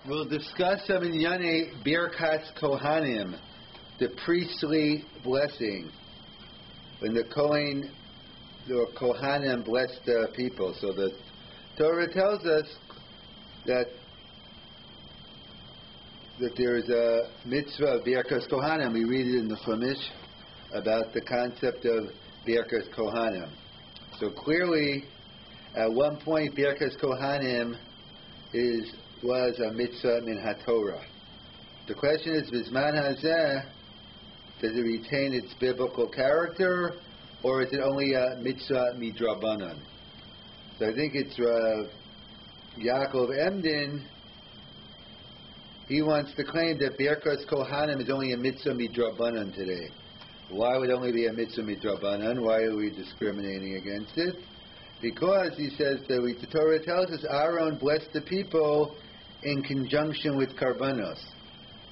We'll discuss some Inyane Birkas Kohanim, the priestly blessing. When the Kohanim blessed the people. So the Torah tells us that there is a mitzvah of Birkas Kohanim. We read it in the Chumash about the concept of Birkas Kohanim. So clearly, at one point, Birkas Kohanim was a mitzvah min haTorah. The question is, Bizman hazeh, does it retain its biblical character, or is it only a mitzvah midrabanan? So I think it's Yaakov Emden. He wants to claim that Birkas Kohanim is only a mitzvah midrabanan today. Why would it only be a mitzvah midrabanan? Why are we discriminating against it? Because he says that the Torah tells us Aaron blessed the people in conjunction with karbanos.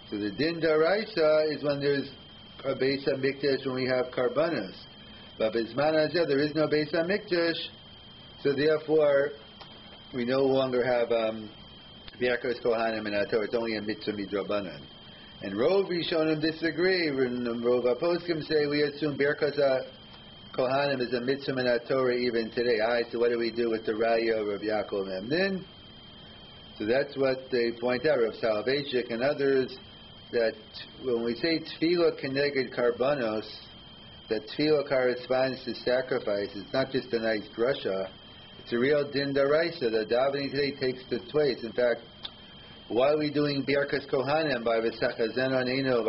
So the din daraisa is when there's a Beis HaMikdash, when we have karbanos. But Bizman hazeh, there is no Beis HaMikdash, so therefore we no longer have Birkas Kohanim in our Torah. It's only a mitzvah midrabanan. And Rov Rishonim disagree. When Rov HaPoskim say we assume Birkas Kohanim is a mitzvah in our Torah even today. So what do we do with the raya of Yaakov Emden? So that's what they point out, Rav Soloveitchik and others, that when we say tefillah keneged karbanos, that tefillah corresponds to sacrifice. It's not just a nice drasha. It's a real din daraisa. The davening today takes the place. In fact, why are we doing Birkas Kohanim by v'sachazen anenu,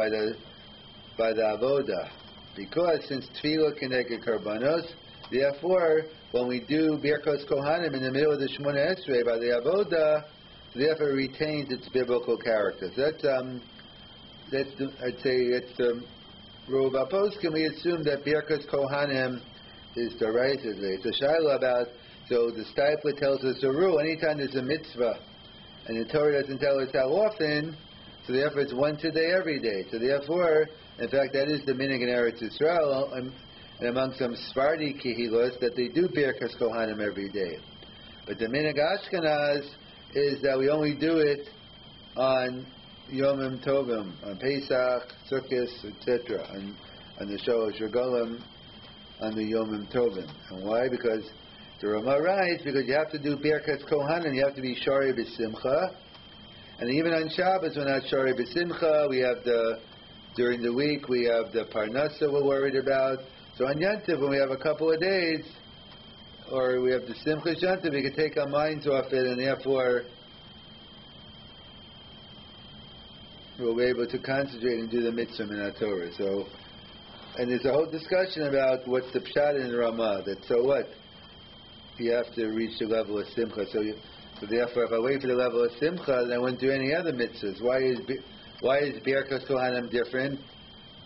by the avoda? Because since tefillah keneged karbanos, therefore when we do Birkas Kohanim in the middle of the Shemona Esrei by the avoda, therefore it retains its biblical character. So that's I'd say it's the Rov HaPoskim. We assume that Birkas Kohanim is the right. It's a shaila about. So the Stipler tells us a rule: anytime there's a mitzvah, and the Torah doesn't tell us how often, so therefore it's once a day, every day. So therefore, in fact, that is the minhag in Eretz Yisrael, and among some Sephardi kehilos that they do Birkas Kohanim every day. But the minhag Ashkenaz is that we only do it on Yomim Tovim, on Pesach, Sukkot, etc., on the Shalosh Regalim, on the Yomim Tovim. And why? Because the Rama writes, because you have to do Birkas Kohanim, you have to be Shari B'Simcha, and even on Shabbos we're not Shari B'Simcha, we have during the week we have the Parnasa we're worried about. So on Yantiv, when we have a couple of days, or we have the Simcha Yantiv, we can take our minds off it, and therefore we'll be able to concentrate and do the mitzvah in our Torah. So, and there's a whole discussion about what's the pshat in Ramah. That so what? You have to reach the level of simcha. So therefore, if I wait for the level of simcha, then I wouldn't do any other mitzvahs. Why is Birkas Kohanim different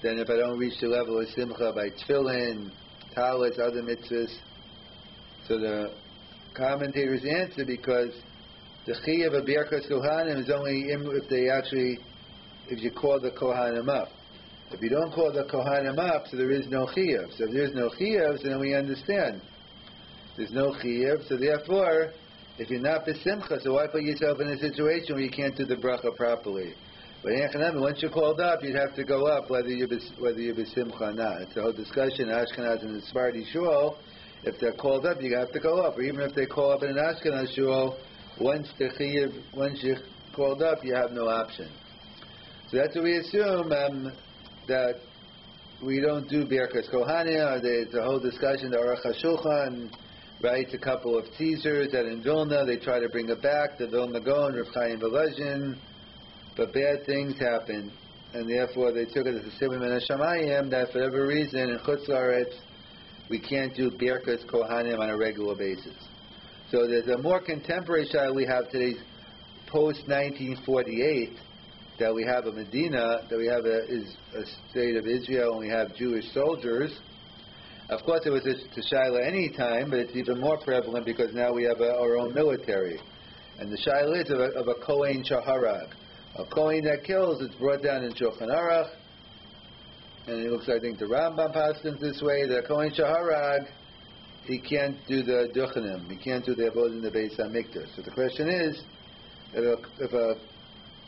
than if I don't reach the level of simcha by tefillin, talis, other mitzvahs? So the commentators answer because the chiyuv of Birkas Kohanim is only if you call the Kohanim up. If you don't call the Kohanim up, so there is no chiyuv. So if there's no chiyuv, so then we understand. There's no chiyuv, so therefore, if you're not besimcha, so why put yourself in a situation where you can't do the bracha properly? But once you're called up, you'd have to go up whether you're besimcha or not. It's a whole discussion, Ashkenaz and the Sephardi shul. If they're called up, you have to go up. Or even if they call up in an Ashkenaz shul, once you're called up, you have no option. So that's what we assume, that we don't do Birkas Kohanim. There's a whole discussion, the Aruch HaShulchan writes a couple of teasers that in Vilna they try to bring it back, the Vilna Gaon, Rav Chaim Volozhin, but bad things happened, and therefore they took it as a Sibim and a Shamayim that for whatever reason in Chutz La'aretz we can't do Birkas Kohanim on a regular basis. So there's a more contemporary shayla we have today, post-1948, that we have a Medina, that we have is a state of Israel, and we have Jewish soldiers. Of course, it was a shayla any time, but it's even more prevalent because now we have our own military. And the shayla is of a Kohen Shaharag. A Kohen that kills, it's brought down in Shulchan Aruch, and it looks, I think, the Rambam passes this way, the Kohen Shaharag, he can't do the Duchanim, he can't do the Avodah in the Beis HaMikdash. So the question is, if a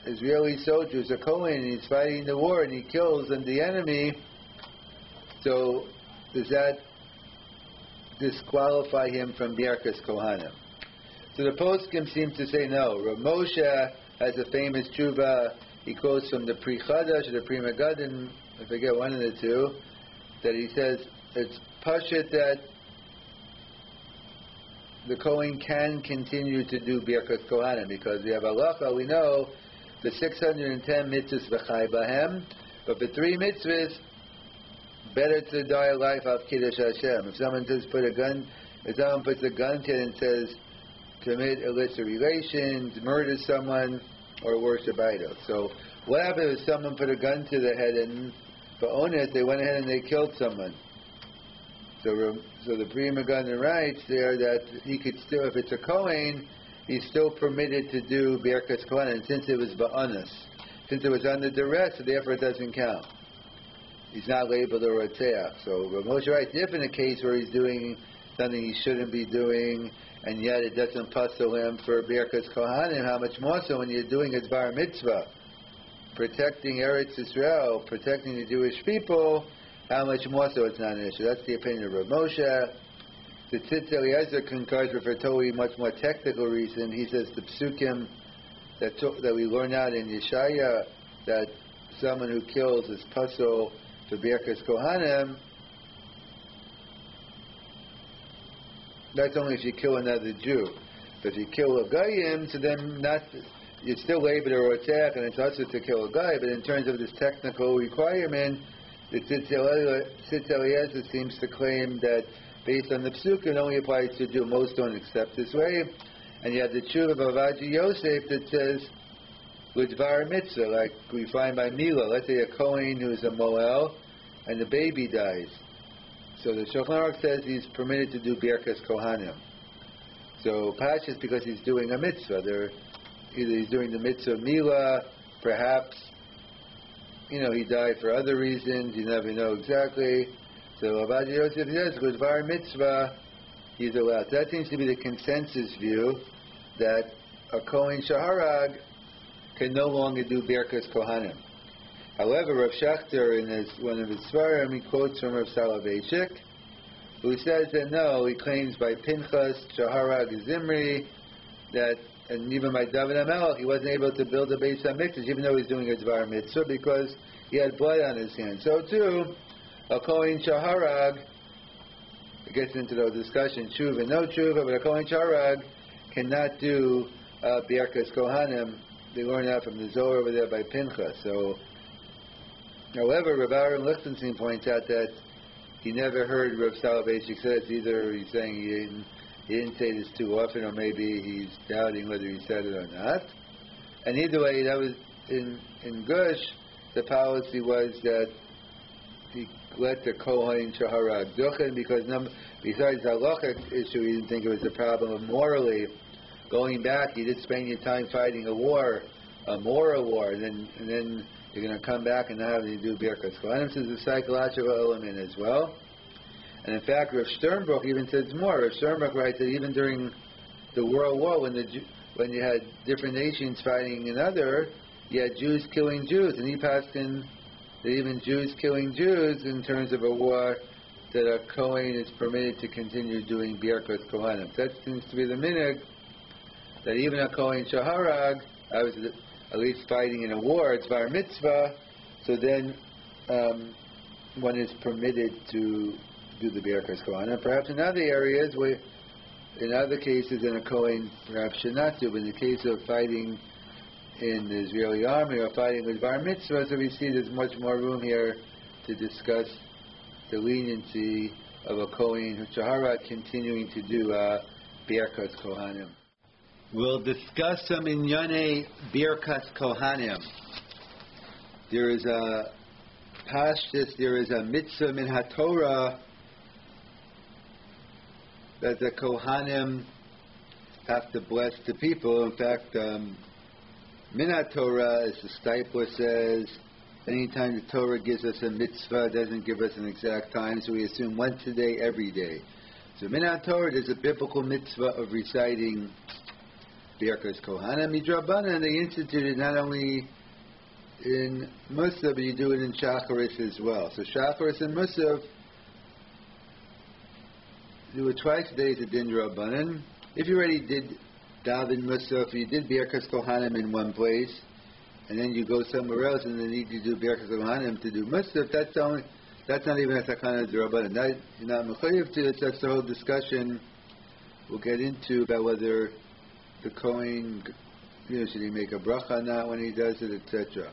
Israeli soldier is a Kohen and he's fighting the war and he kills the enemy, so does that disqualify him from Birkas Kohanim? So the poskim seem to say no. Rav Moshe has a famous tshuva. He quotes from the Pri Chadash or the Pri Megadim, I forget one of the two, that he says it's pashut that the Kohen can continue to do Birkas Kohanim because we have halacha. We know the 610 mitzvahs v'chai bahem, but for 3 mitzvahs, better to die a life of Kiddush Hashem. If someone puts a gun to it and says commit illicit relations, murder someone, or worship idols. So what happened if someone put a gun to their head and for onus they went ahead and they killed someone? So the Pri Megadim writes there that he could still, if it's a Kohen, he's still permitted to do Birkas Kohanim since it was ba'onus. Since it was under duress, so therefore it doesn't count. He's not labeled a Rotzeach. So Rav Moshe writes, if in a case where he's doing something he shouldn't be doing, and yet it doesn't puzzle him for Birkas Kohanim, how much more so when you're doing a Bar Mitzvah, protecting Eretz Yisrael, protecting the Jewish people, how much more so it's not an issue. That's the opinion of Rav Moshe. The Tzitz Eliezer concurs with a totally much more technical reason. He says the psukim that we learn out in Yeshaya, that someone who kills is puzzle to Birkas Kohanim, that's only if you kill another Jew. But if you kill a Goyim, so then you're still labeled a Rotzeach, and it's also to kill a guy, but in terms of this technical requirement, the Tzitz Eliezer seems to claim that based on the Psukim, it only applies to Jew. Most don't accept this way. And you have the Tshuva of Avaji Yosef that says, L'dvar Mitzvah, like we find by Mila. Let's say a Kohen who is a Moel, and the baby dies. So the Shulchan Aruch says he's permitted to do Birkas Kohanim. So Pashas because he's doing a mitzvah. Either he's doing the mitzvah of Mila, perhaps, he died for other reasons, you never know exactly. So Avaji Yosef says, L'dvar Mitzvah, he's allowed. So that seems to be the consensus view, that a Kohen Shaharag can no longer do Birkas Kohanim. However, Rav Shachter, in one of his Svarim, he quotes from Rav Soloveitchik, who says that no, he claims by Pinchas, Shaharag, Zimri, that, and even by David HaMelech, he wasn't able to build a Beis HaMikdash, even though he's doing a Dvar Mitzvah, because he had blood on his hands. So too, a Kohen Shaharag, it gets into the discussion, Tshuva, no Tshuva, but a Kohen Shaharag cannot do Birkas Kohanim. They learn that from the Zohar over there by Pinchas. So, however, Rav Aaron Lichtenstein points out that he never heard Rav Soloveitchik say it. Either he's saying he didn't say this too often, or maybe he's doubting whether he said it or not. And either way, that was in Gush, the policy was that he let the Kohen Shaharag duchen, because besides the halachic issue, he didn't think it was a problem of morally. Going back, you did spend your time fighting a war, a moral war, and then you're going to come back and not have to do Birkas Kohanim. This is a psychological element as well. And in fact, Rav Sternbruch even says more. Rav Sternbruch writes that even during the World War, when you had different nations fighting another, you had Jews killing Jews, and he passed in that even Jews killing Jews in terms of a war, that a Kohen is permitted to continue doing Birkas Kohanim. That seems to be the minhag, that even a Kohen Shaharag, I was at least fighting in a war, it's Bar Mitzvah, so then one is permitted to do the Birkas Kohanim. Perhaps in other areas, in other cases, in a Kohen perhaps should not do, but in the case of fighting in the Israeli army or fighting with Bar Mitzvah, so we see there's much more room here to discuss the leniency of a Kohen Shaharag continuing to do Birkas Kohanim. We'll discuss some Inyane Birkas Kohanim. There is a Pashtus, there is a mitzvah min HaTorah that the Kohanim have to bless the people. In fact, min HaTorah, as the Stipler says, anytime the Torah gives us a mitzvah, it doesn't give us an exact time, so we assume once a day, every day. So min HaTorah, there's a biblical mitzvah of reciting Birkas Kohanim. Midrabanan, they instituted not only in Musaf, but you do it in Shacharis as well. So Shacharis and Musaf, do it twice a day as a din Rabbanan. If you already did Davin Musaf, you did Birkas Kohanim in one place, and then you go somewhere else and then need to do Birkas Kohanim to do Musaf, that's not even a Sakana Rabbanan. You're not Mechayiv to it. That's the whole discussion we'll get into about whether the Kohen, should he make a bracha or not when he does it, etc.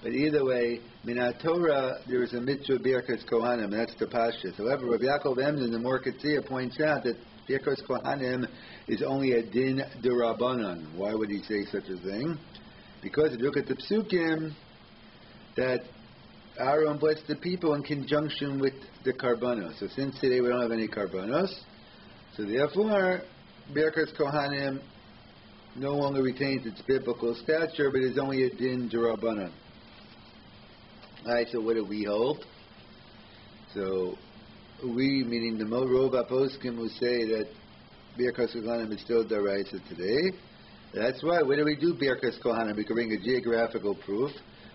But either way, Minat Torah, there is a mitzvah Birkas Kohanim, and that's the Pashas. However, Rabbi Yaakov Emden, the Mor Ketzia, points out that Birkas Kohanim is only a din d'Rabbanan. Why would he say such a thing? Because if you look at the Psukim, that Aaron blessed the people in conjunction with the Karbanos. So since today we don't have any Karbanos, so therefore, Birkas Kohanim no longer retains its biblical stature, but is only a din d'Rabbanan. Alright, so what do we hold? So, we, meaning the Rova Poskim, who say that Birkas Kohanim is still d'Oraisa today. That's why, where do we do Birkas Kohanim? We can bring a geographical proof.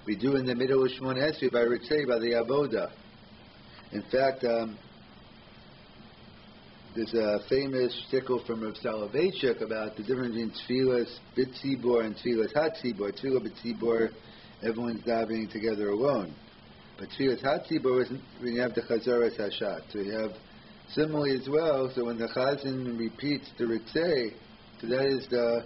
We do in the middle of Shmon Esrei by Ritzei, by the Avoda. In fact, there's a famous shtickle from Rav Soloveitchik about the difference between Tfilas B'tzibor and Tfilas Hatzibor. Tfilah B'tzibor, everyone's davening together alone. But Tfilas Hatzibor is when you have the Chazaras Hashat. So you have similarly as well. So when the Chazan repeats the Ritzei, so that is the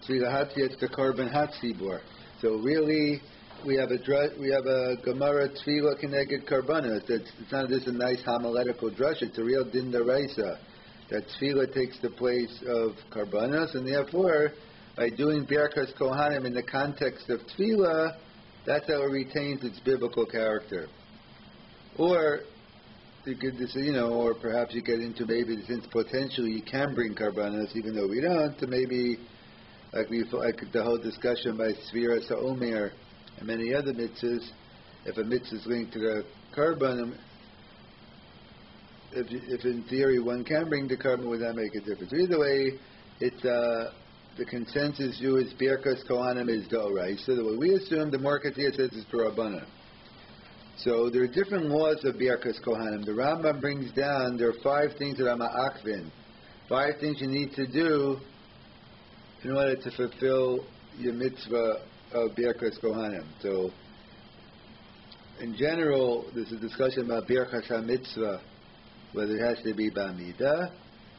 Tfilah Hatzibor, it's the Korban Hatzibor. So really, we have a Gemara Tfilah Keneged Karbanos. It's not just a nice homiletical drush. It's a real din d'oraisa. That Tfilah takes the place of Karbanos, and therefore, by doing Birkas Kohanim in the context of Tfilah, that's how it retains its biblical character. Or you could, or perhaps you get into maybe since potentially you can bring Karbanos, even though we don't, to maybe like the whole discussion by Svira Sa'omer and many other mitzvahs. If a mitzvah is linked to the Karban, if in theory one can bring the Karban, would that make a difference? Either way, it's the consensus view is Birkas Kohanim is d'oraisa. So the way we assume, the Mor Ketzia says it's d'Rabbanan. So there are different laws of Birkas Kohanim. The Rambam brings down there are 5 things that are ma'akvin, 5 things you need to do in order to fulfill your mitzvah of Birkas Kohanim. So, in general, there's a discussion about Birkas HaMitzvah, whether it has to be B'Amidah.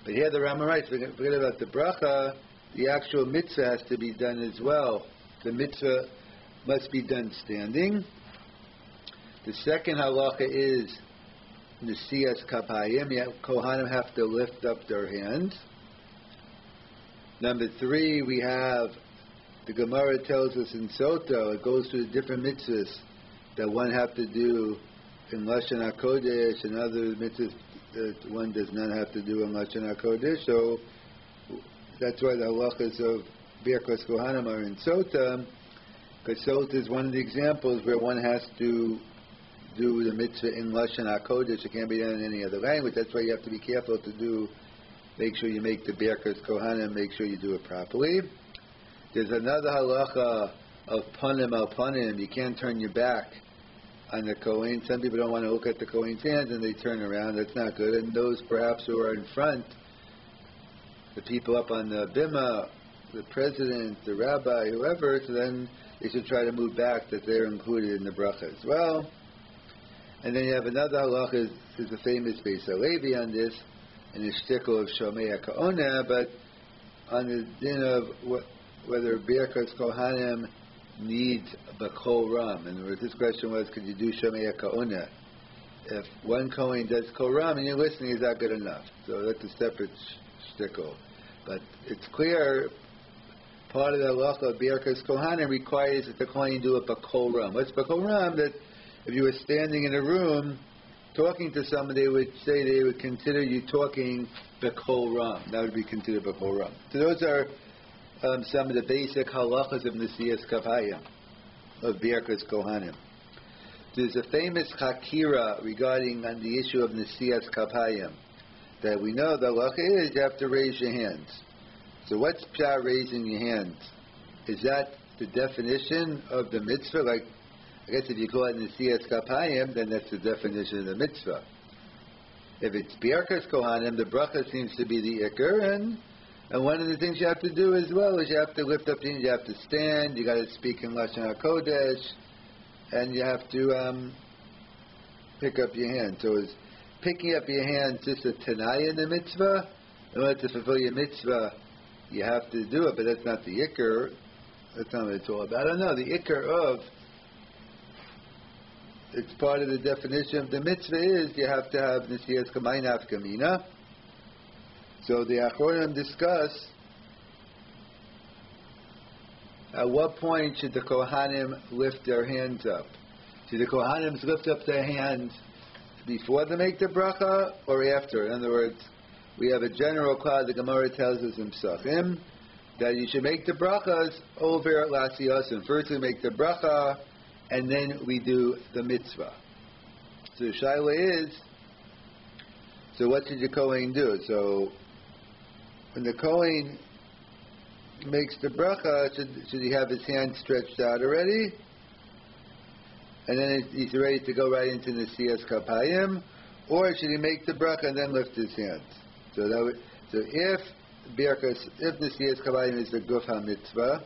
But here the Rambam writes, forget about the bracha, the actual mitzvah has to be done as well. The mitzvah must be done standing. The second halacha is Nesias Kapayim. Kohanim have to lift up their hands. Number 3, we have, the Gemara tells us in Soto, it goes through the different mitzvahs that one have to do in Lashon HaKodesh and other mitzvahs that one does not have to do in Lashon HaKodesh. So that's why the halachas of Birkas Kohanim are in Sota, because Sota is one of the examples where one has to do the mitzvah in Lashon HaKodesh. It can't be done in any other language. That's why you have to be careful to make sure you make the Birkas Kohanim, make sure you do it properly. There's another halacha of panim al panim. You can't turn your back on the Kohen. Some people don't want to look at the Kohen's hands and they turn around. That's not good. And those perhaps who are in front, the people up on the bima, the president, the rabbi, whoever, so then they should try to move back that they're included in the bracha as well. And then you have another halacha, is the famous Beis Halevi on this, and the shtickle of Shomei HaKa'onah, but on the din of whether Birkas Kohanim needs B'Kol Ram. And this question was, could you do Shomei HaKa'onah? If one Kohen does Kol Ram and you're listening, is that good enough? So that's a separate shtickle. But it's clear, part of the halacha of Birkas Kohanim requires that the Kohen do a B'Kol Ram. What's B'Kol Ram? That if you were standing in a room talking to someone, they would consider you talking B'Kol Ram. That would be considered B'Kol Ram. So those are some of the basic halachas of Nesias Kapayim, of Birkas Kohanim. There's a famous chakira regarding on the issue of Nesias Kapayim, that we know the halacha is you have to raise your hands. So what's pshat raising your hands? Is that the definition of the mitzvah? Like, I guess if you call it Nesiyas Kapayim, then that's the definition of the mitzvah. If it's Birkas Kohanim, the bracha seems to be the ikar, and one of the things you have to do as well is you have to lift up your hands, you have to stand, you got to speak in Lashon HaKodesh, and you have to pick up your hand. So is picking up your hand just a tanai in the mitzvah? In order to fulfill your mitzvah, you have to do it, but that's not the ikar. That's not what it's all about. I don't know. The ikar of, it's part of the definition of the mitzvah is you have to have Nesiyas Kamayim Nafkamina. So the Achronim discuss at what point should the Kohanim lift their hands up? Should the Kohanim lift up their hands before they make the bracha or after? In other words, we have a general cloud. The Gemara tells us in Psachim that you should make the brachas over Lasiyasim. First we make the bracha, and then we do the mitzvah. So the shaila is, so what should the Kohen do? So when the Kohen makes the bracha, should he have his hand stretched out already? And then he's ready to go right into the Nesiyas Kapayim? Or should he make the bracha and then lift his hands? So if Nesiyas Kapayim is the Guf HaMitzvah,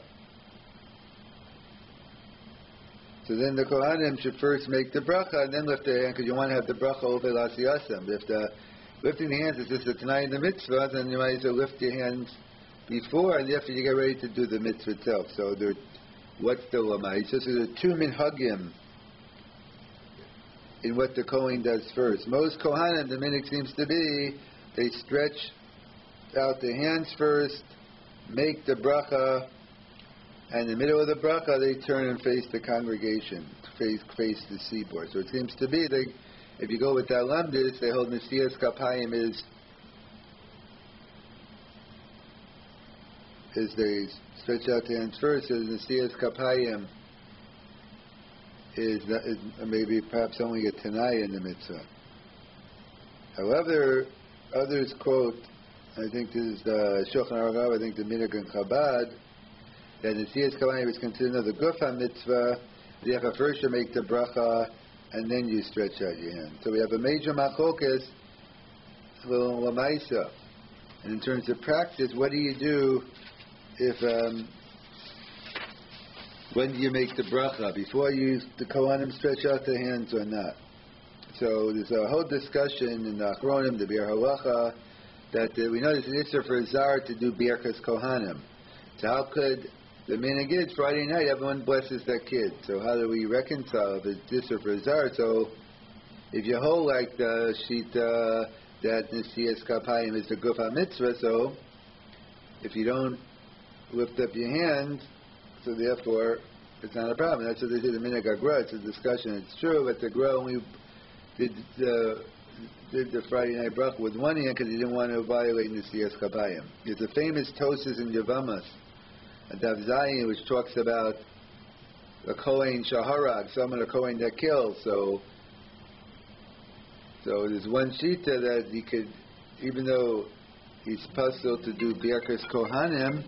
so then the Kohanim should first make the bracha and then lift their hand, because you want to have the bracha over Lasiyasim. If the lifting the hands is just a tanai in the mitzvah, then you might as well lift your hands before and after you get ready to do the mitzvah itself. So what's the lamai? So there are two minhagim in what the Kohen does first. Most Kohanim, the minhag seems to be, they stretch out the hands first, make the bracha, and in the middle of the bracha they turn and face the congregation, face the seaboard. So it seems to be if you go with that lamdis, they hold Nesiyas Kapayim is they stretch out the hands first. So Nesiyas Kapayim is maybe perhaps only a tanai in the mitzvah. However, others quote, I think this is the Shulchan Aruch, I think the minhag in Chabad, that Nesiyas Kapayim is considered another Guf HaMitzvah. You have to first make the bracha, and then you stretch out your hand. So we have a major machlokas, l'maisa. And in terms of practice, what do you do if when do you make the bracha? Before the Kohanim stretch out their hands or not? So there's a whole discussion in the Achronim, the Bir Halacha, that we know there's an issur for Zar to do Birkas Kohanim. So how could the minhag is Friday night, everyone blesses their kid. So how do we reconcile if it's issur for Zar? So if you hold like the shita that Nesiyas Kapayim is the Guf HaMitzvah, so if you don't lift up your hands, so therefore it's not a problem. That's what they say the minhag Agra. It's a discussion. It's true, but the Agra only did the Friday night bracha with one hand because he didn't want to violate Nesiyas Kapayim. There's a famous Tosas in Yavamas, a Daf Zayin, which talks about a Kohen Shaharag, someone a Kohen that kills. So there's one shita that he could, even though he's puzzled to do Birkas Kohanim,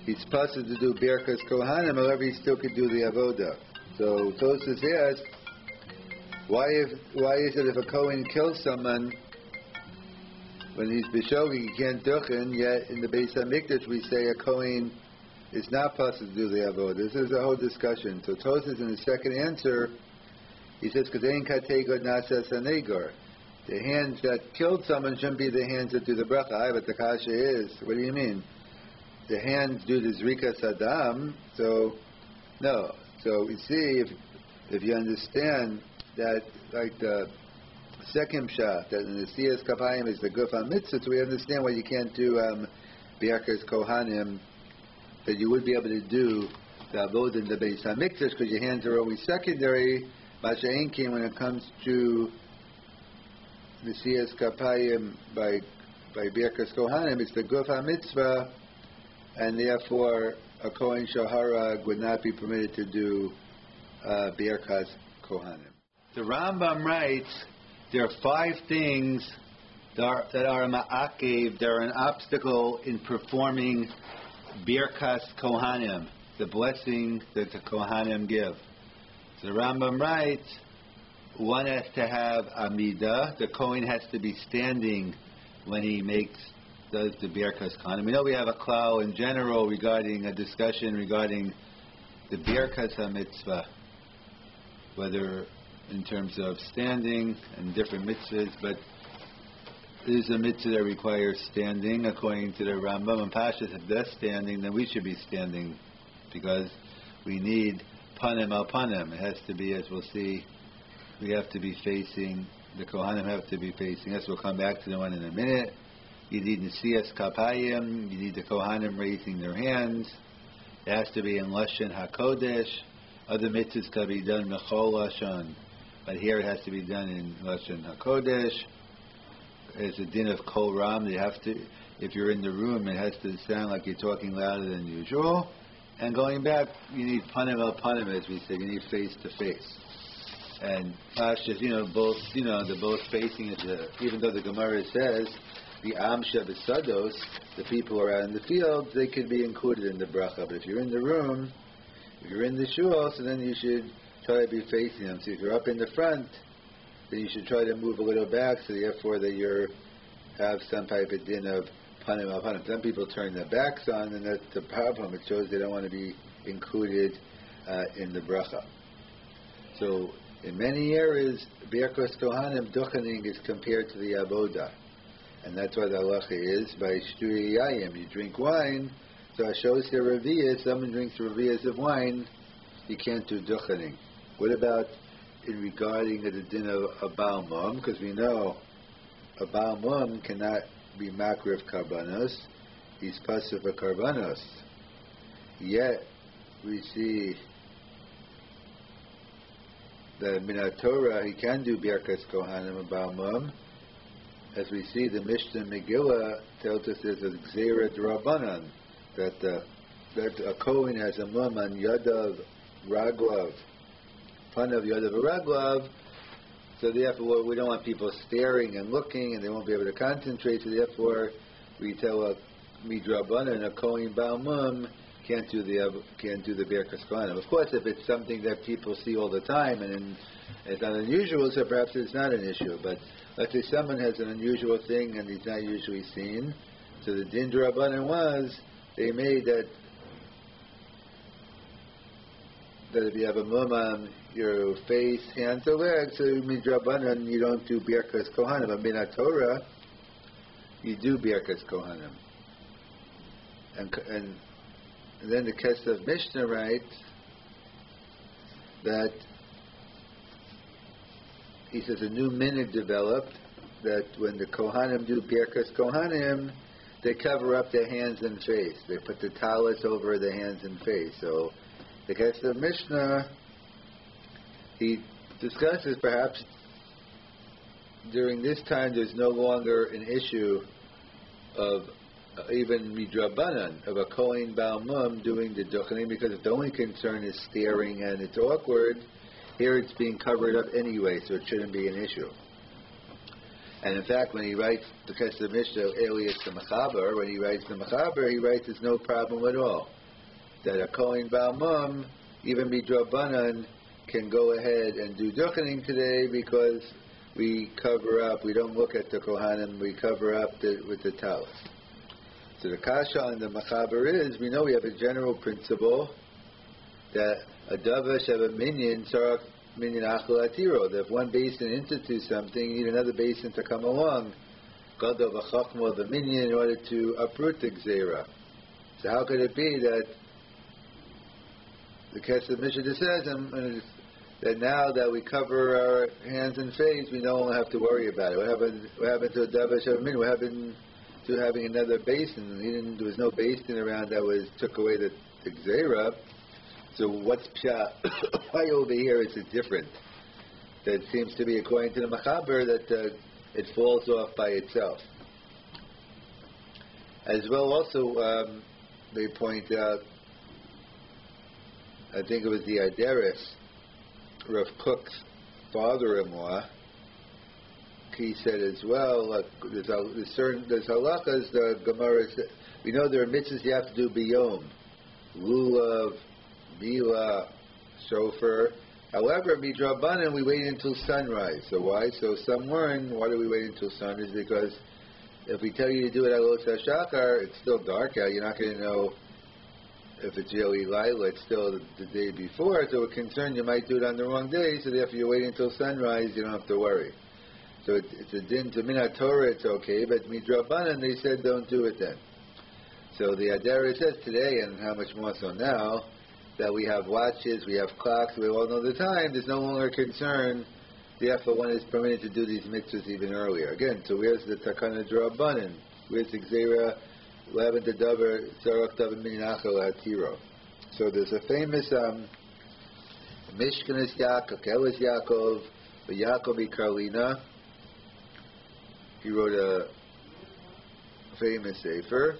he's puzzled to do Birkas Kohanim, however he still could do the Avodah. So Tosas asks, why is it if a Kohen kills someone, when he's b'shogeg, he can't duchen, yet in the Beis HaMikdash we say a Kohen is not possible to do the Avodah. This is a whole discussion. So Tosas, in his second answer, he says, "Kadein kategod nasas hanegar." The hands that killed someone shouldn't be the hands that do the bracha. But the kasha is, what do you mean? The hands do the zrikas adam. So no. So you see, if you understand that, like the second shot, that in the Nesiyas Kapayim is the Guf HaMitzvah, so we understand why you can't do Birkas Kohanim, that you would be able to do the Avodah in the Beis HaMikdash, because your hands are always secondary. Masha'en came when it comes to Nesiyas Kapayim by Birkas Kohanim, it's the Guf HaMitzvah, and therefore a Kohen Shaharag would not be permitted to do Birkas Kohanim. The Rambam writes, there are 5 things that are ma'akev, they're an obstacle in performing birkas Kohanim, the blessing that the Kohanim give. So the Rambam writes, one has to have amida. The Kohen has to be standing when he does the birkas Kohanim. We know we have a klal in general regarding a discussion regarding the birkas mitzvah, whether in terms of standing and different mitzvahs, but there's a mitzvah that requires standing according to the Rambam and Pashas. If they're standing, then we should be standing because we need panim al panim. It has to be, as we'll see, we have to be facing, the Kohanim have to be facing us. We'll come back to the one in a minute. You need Nesias Kapayim, you need the Kohanim raising their hands. It has to be in Lashon HaKodesh. Other mitzvahs can be done Mechol Lashon, but here it has to be done in Lashon HaKodesh. It's a din of Kol Ram. You have to, if you're in the room, it has to sound like you're talking louder than usual. And going back, you need panim al panim, as we say. You need face to face. And Pashas, they're both facing it. Even though the Gemara says the Amsha Besados, the people who are out in the field, they could be included in the bracha. But if you're in the room, if you're in the shul, so then you should try to be facing them. So if you're up in the front, then you should try to move a little back, so therefore that you have some type of din of panim al panim. Some people turn their backs on, and that's the problem. It shows they don't want to be included in the bracha. So in many areas, birkas Kohanim duchening is compared to the avoda, and that's what the halacha is by shtui yayim. You drink wine, so it shows here reviyas. Someone drinks reviyas of wine, you can't do duchening. What about in regarding the din of a Baal Mum, because we know a Baal Mum cannot be makriv karbanos, he's passive for karbanos. Yet we see that Minat Torah he can do birkas Kohanim a Baal Mum. As we see, the Mishnah Megillah tells us there's a gzera d'Rabbanan that a Kohen has a mum on Yadav Raglav. Of Yodav Raglav, so therefore we don't want people staring and looking, and they won't be able to concentrate. So therefore, we tell a midrabanan, a kohen Baal Mum can't do the birkas Kohanim. Of course, if it's something that people see all the time and it's not unusual, so perhaps it's not an issue. But let's say someone has an unusual thing and he's not usually seen. So the din d'Rabbanan was they made that if you have a mum on your face, hands, or legs, so midrabanan you don't do birkas Kohanim. But Minat Torah, you do birkas Kohanim. And then the Kesef Mishnah writes that he says a new minhag developed that when the Kohanim do birkas Kohanim, they cover up their hands and face. They put the talis over the hands and face. So the Kesef Mishnah, he discusses perhaps during this time there's no longer an issue of even midrabanan, of a kohen Baal Mum doing the duchening, because if the only concern is staring and it's awkward, here it's being covered up anyway, so it shouldn't be an issue. And in fact, when he writes the Kesef Mishnah, Elias the Mechaber, when he writes the Mechaber, he writes there's no problem at all. That a kohen Baal Mum, even midrabanan, can go ahead and do duchening today because we cover up, we don't look at the Kohanim, we cover up with the talis. So the kasha on the Mechaber is, we know we have a general principle that a davash of a minyan, sarak minyan achal atiro, that if one basin institutes something, you need another basin to come along, gadol v'chachma of a minyan, in order to uproot the gzera. So how could it be that the Kesef Mishnah says that now that we cover our hands and face, we no longer have to worry about it? What happened to a davash of a minyan? What happened to having another basin? There was no basin around that took away the gzera. So what's pshat? Why over here is it different? That seems to be, according to the Mechaber, that it falls off by itself. As well, also they point out, I think it was the Ideris, Rav Kook's father-in-law, he said as well, there's halachas, the Gemara said, we know there are mitzvahs you have to do biyom, lulav, mila, shofar. However, midrabanan, we wait until sunrise. So why? So some learn, why do we wait until sunrise? Because if we tell you to do it at Los HaShachar, it's still dark out. You're not going to know if it's really Lila. It's still the day before. So we're concerned you might do it on the wrong day. So therefore, you wait until sunrise. You don't have to worry. So it's a din to Minat Torah. It's okay, but midrabanan, they said don't do it then. So the Adara says today, and how much more so now, that we have watches, we have clocks, we all know the time. There's no longer concern. Therefore, one is permitted to do these mitzvahs even earlier. Again, so where's the takana d'rabbanan? Where's the gzeira? Levan the davar tzarach davar minachal atiro. So there's a famous Mishkanis Yaakov, Kelis Yaakov, Yaakov Karlina. He wrote a famous sefer,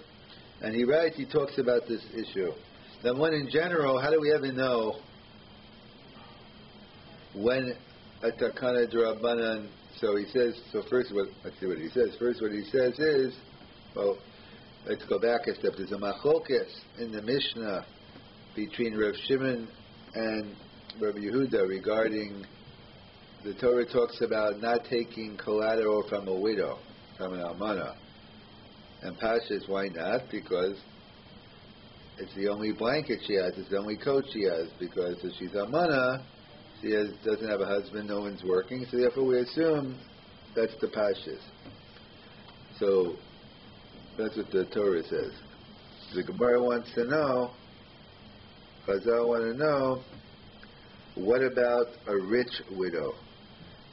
and he talks about this issue. Then one in general, how do we ever know when a takana d'rabbanan? So he says. So first, let's see what he says. First, what he says is, well, let's go back a step. There's a machlokes in the Mishnah between Rav Shimon and Rabbi Yehuda regarding the Torah talks about not taking collateral from a widow, from an almana, and Pashas, why not? Because it's the only blanket she has. It's the only coat she has. Because if she's almana, she doesn't have a husband. No one's working. So therefore, we assume that's the pashas. So that's what the Torah says. The Gemara wants to know. Chazal want to know. What about a rich widow?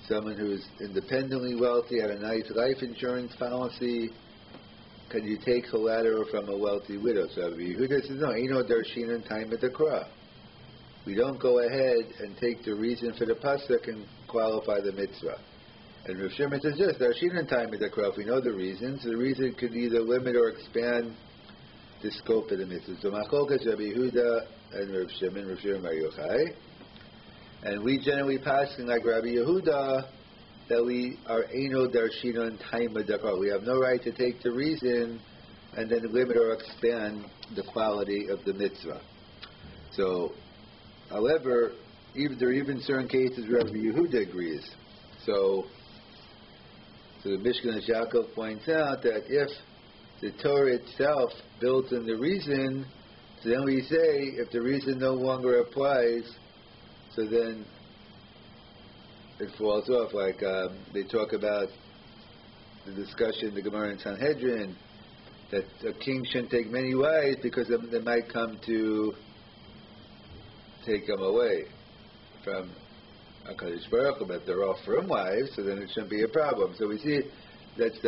Someone who's independently wealthy, had a nice life insurance policy. Can you take collateral from a wealthy widow? So Rabbi Yehuda says, no, ain't no darshinan time at the krah. We don't go ahead and take the reason for the pasuk and qualify the mitzvah. And Rav Shimon says, yes, darshinan time at the krah. If we know the reasons, the reason could either limit or expand the scope of the mitzvah. So Machokas, Rabbi Yehuda, and Rav Shimon Bar Yochai. And we generally passing like Rabbi Yehuda, that we are Eino Darshinon Taima Dakar. We have no right to take the reason and then limit or expand the quality of the mitzvah. So, however, there are even certain cases where Rabbi Yehuda agrees. So the Mishkan Yaakov points out that if the Torah itself built in the reason, so then we say if the reason no longer applies, so then it falls off. Like they talk about the discussion, the Gemara in Sanhedrin, that a king shouldn't take many wives because they might come to take them away from HaKadosh Baruch Hu, but they're all from wives, so then it shouldn't be a problem. So we see that's,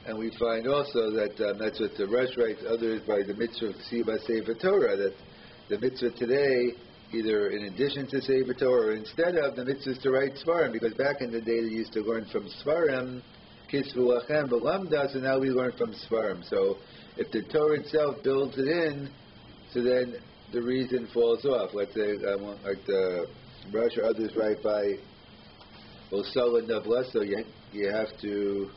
and we find also that that's what the Rush writes, others by the mitzvah of Ksiba Sefer Torah, that the mitzvah today, either in addition to Sefer Torah or instead of, the mitzvah is to write Svarim, because back in the day they used to learn from Svarim, Kisvu Lachem B'Lamda, so now we learn from Svarim. So if the Torah itself builds it in, so then the reason falls off. Let's say, like the Rush or others write by Osala Navla, so you have to,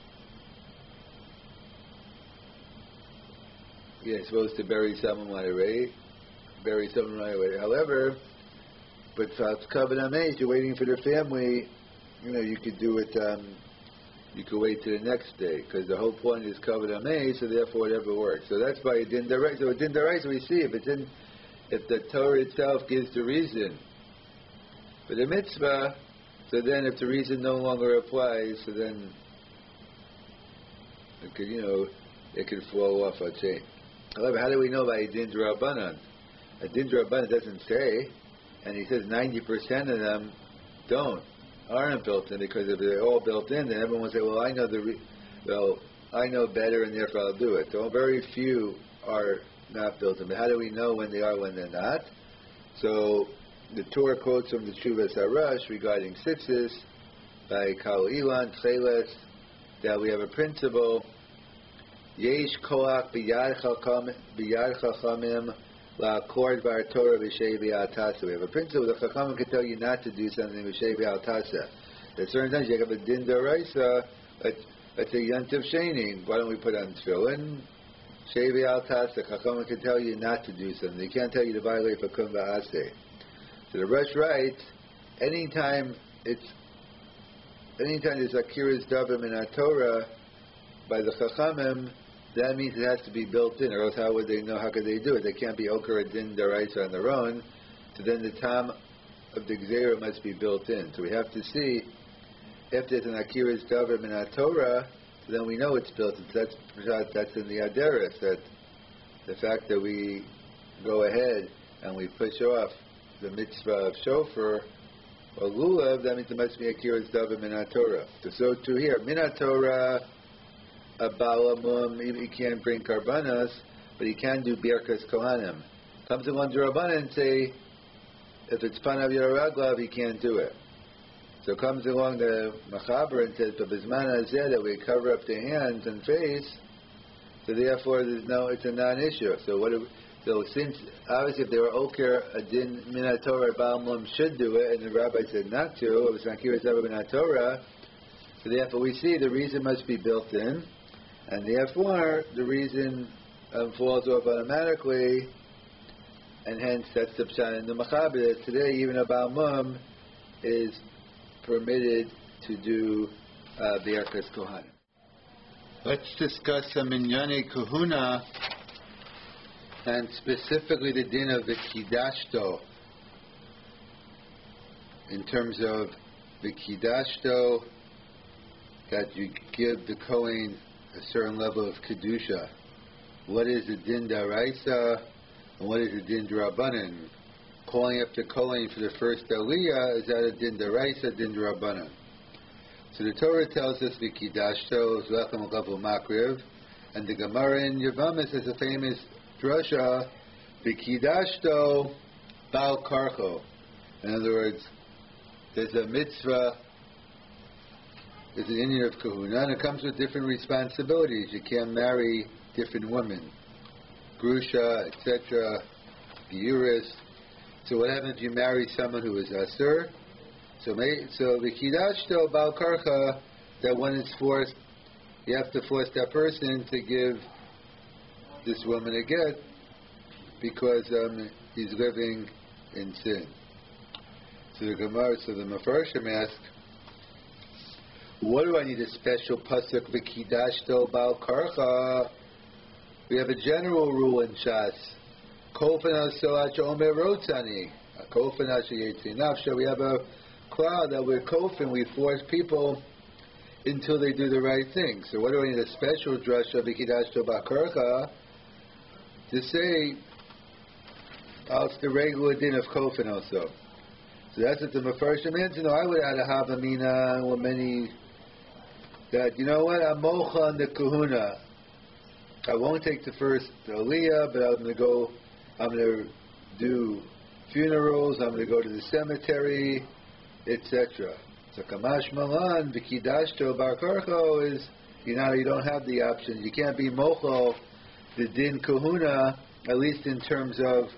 you're supposed to bury someone right away. However, but Kavod Ameis, you're waiting for the family, you could do it, you could wait to the next day, because the whole point is Kavod Ameis, so therefore whatever works. So that's why it didn't direct. So it didn't direct, so we see if the Torah itself gives the reason for the mitzvah, so then if the reason no longer applies, so then it could fall off a chain. However, how do we know by Adin D'Rabbanan? Adin D'Rabbanan doesn't say, and he says 90% of them aren't built in, because if they're all built in, then everyone will say, well, I know I know better, and therefore I'll do it. So very few are not built in. But how do we know when they are, when they're not? So the Torah quotes from the Tshuvas Harash regarding tzitzis by Kal Ilan, Tcheles, that we have a principle, Yesh koach b'yad chachamim la'akord bar Torah v'shei v'atasa. We have a principle that chachamim can tell you not to do something v'shei v'atasa. At certain times you have a din daraisa, let's say Yantiv Sheni. Why don't we put on tefillin? Shevi al tasek. Chachamim can tell you not to do something. They can't tell you to violate Fakum Va'aseh. So the Rosh writes, anytime there's Akira's Davim in our Torah by the Chachamim, that means it has to be built in, or else how would they know? How could they do it? They can't be Okar Din Daraisa on their own. So then the Tam of the Gzeira must be built in. So we have to see if there's an Akira's Davim in our Torah, so then we know it's built in. That's in the Aderes, that the fact that we go ahead and we push off the mitzvah of shofar or lulav, that means there must be Akira's Davim in our Torah. So too here, min Torah, a balamum, he can't bring karbanas, but he can do birkas kohanim. Comes along to Rabbanan and say, if it's panav yaraglav, he can't do it. So comes along the Machaber and says, but bisman hazeh, that we cover up the hands and face, so therefore it's a non-issue. So since obviously if they were oker a din min Torah, balamum should do it, and the rabbi said not to, it was not kiras ever min Torah. So therefore we see the reason must be built in, and therefore the reason falls off automatically, and hence that's the pshat in the Machaber that today even a balamum is permitted to do Birkas Kohanim. Let's discuss some minyane kahuna, and specifically the din of the kidashto. In terms of the kidashto, that you give the Kohen a certain level of kedusha. What is the din daraisa, and what is the din drabanan? Calling up the Kohen for the first aliyah, is that a din daraisa, din drabanan? So the Torah tells us the kidashto is lechem gavu makriv, and the Gemara in Yevamos has a famous drasha, the kidashto bal karcho. In other words, there's a mitzvah, there's an Indian of kahuna, and it comes with different responsibilities. You can't marry different women, grusha, etc., giuris. So what happens if you marry someone who is asur? So the kidashto bal karcha, that when it's forced, you have to force that person to give this woman a get because he's living in sin. So the Mefarshim ask, what do I need a special pasuk v'kidashto bal karcha? We have a general rule in Shas. Kofen hasoach omer rotzani. Kofen hashayetzi nafsha. We have a crowd that we're kofen. We force people until they do the right thing. So what do I need a special drasha v'kidashto bal karcha to say? It's the regular din of kofen also. So that's what the Mefarshim answer. No, I would add a havamina or many that, you know what, I'm mocha on the kahuna. I won't take the first aliyah, but I'm going to do funerals, I'm going to go to the cemetery, etc. So kamash malan, v'kidashto bar karcho is, you don't have the option. You can't be mocha the din kahuna, at least in terms of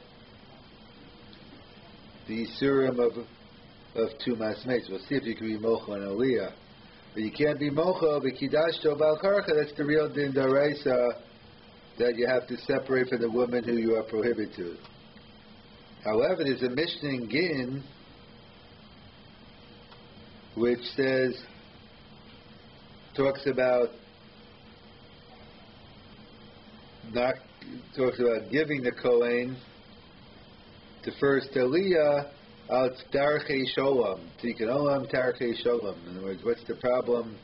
the surim of tumas mates. We'll see if you can be mocha on aliyah. But you can't be mocha v'kidashto bal karcha. That's the real din daraisa, that you have to separate from the woman who you are prohibited to. However, there's a Mishnah in Gittin which talks about giving the Kohen the first aliyah out darchei sholem, tikkun olam darchei sholem. In other words, what's the problem?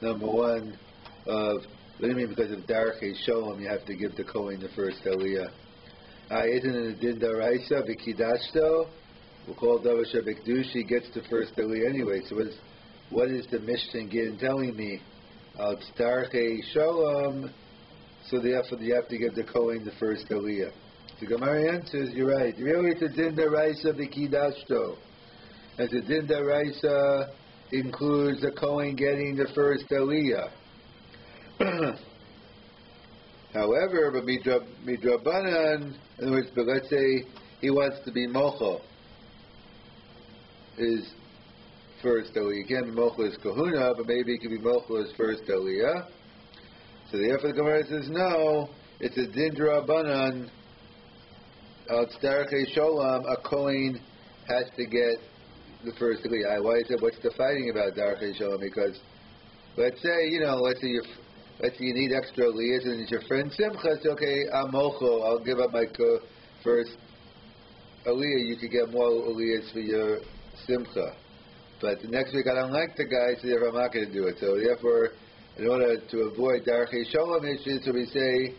Number one, what do you mean because of darchei sholem you have to give the Kohen the first aliyah? Isn't it a din daraisa v'kidashto? We'll call davar shebekdushi gets the first aliyah anyway. So what is the Mishnah Gittin telling me? Out darchei sholem, so therefore you have to give the Kohen the first aliyah. The Gemara answers, you're right. Really, it's a din daraisa v'kidashto. As a din daraisa includes the Kohen getting the first aliyah. However, but midrabanan, in other words, but let's say he wants to be mocho his first aliyah. You can't be mochel as kahuna, but maybe it can be mochel as first aliyah. So therefore the Gemara says no, it's a din d'Rabbanan. It's Darkei Sholem, a Kohen has to get the first aliyah. Why is it? What's the fighting about Darkei Sholem? Because let's say you need extra aliyahs, and it's your friend Simcha. It's okay. I'm mochel. I'll give up my first aliyah. You can get more aliyahs for your Simcha. But the next week I don't like the guy, so therefore I'm not going to do it. So therefore, in order to avoid Darkei Sholem issues, so we say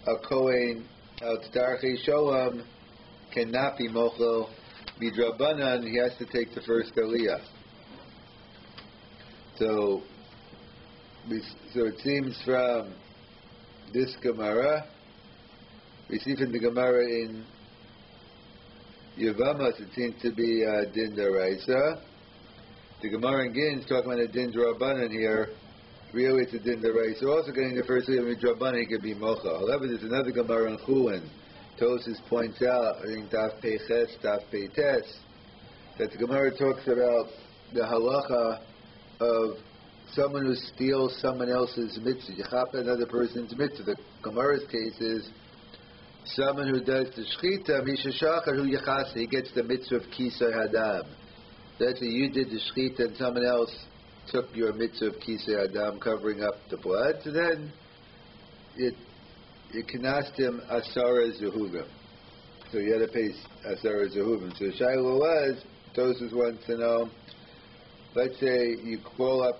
a Kohen Darkei Sholem cannot be mochel midrabanan. He has to take the first aliyah. So it seems from this Gemara, we see from the Gemara in Yevamos, it seems to be din d'oraisa. The Gemara in Gin is talking about a din d'Rabbanan here. Really, it's a din d'oraisa. Also, getting the first aliyah midrabanan, it could be mochel. However, there's another Gemara in Chulin. Tosis points out, I think Daf Peiches, Daf Peites, that the Gemara talks about the halacha of someone who steals someone else's mitzvah. Yechapa another person's mitzvah. The Gemara's case is someone who does the shchita, mishashachar hu yechasa, he gets the mitzvah of kisei hadam. That's that you did the shchita and someone else took your mitzvah of kisei hadam, covering up the blood. So then it cannot him asara zehuvim. So you had to pay asara zehuvim. So Shiloh was, Tosus wants to know, let's say you call up